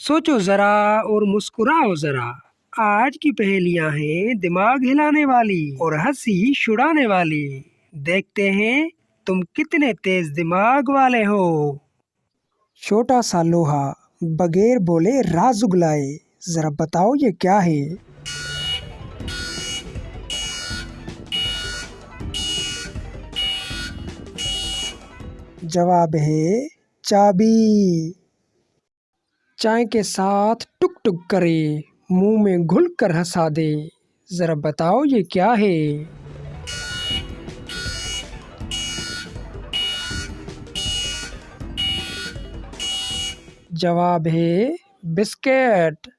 सोचो जरा और मुस्कुराओ जरा। आज की पहेलियां हैं दिमाग हिलाने वाली और हंसी छुड़ाने वाली। देखते हैं तुम कितने तेज दिमाग वाले हो। छोटा सा लोहा बगैर बोले राज उगलाए, जरा बताओ ये क्या है। जवाब है चाबी। चाय के साथ टुक टुक करे, मुंह में घुल कर हंसा दे, जरा बताओ ये क्या है। जवाब है बिस्किट।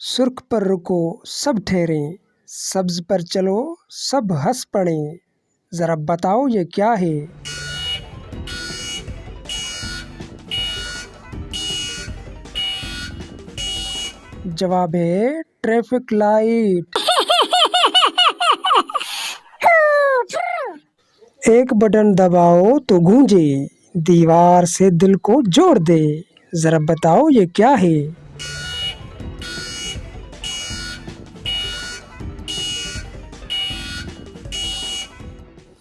सुर्ख पर रुको सब ठहरे, सब्ज पर चलो सब हंस पड़े, जरा बताओ ये क्या है। जवाब है ट्रैफिक लाइट। एक बटन दबाओ तो गूंजे, दीवार से दिल को जोड़ दे, जरा बताओ ये क्या है।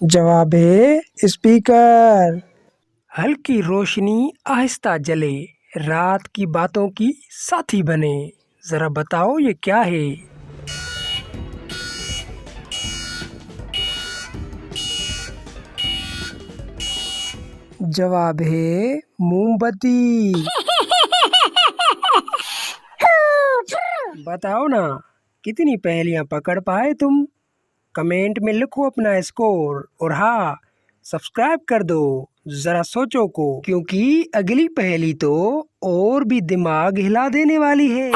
जवाब है स्पीकर। हल्की रोशनी आहिस्ता जले, रात की बातों की साथी बने, जरा बताओ ये क्या है। जवाब है मोमबत्ती। बताओ ना, कितनी पहेलियां पकड़ पाए तुम। कमेंट में लिखो अपना स्कोर और हाँ, सब्सक्राइब कर दो जरा सोचो को, क्योंकि अगली पहेली तो और भी दिमाग हिला देने वाली है।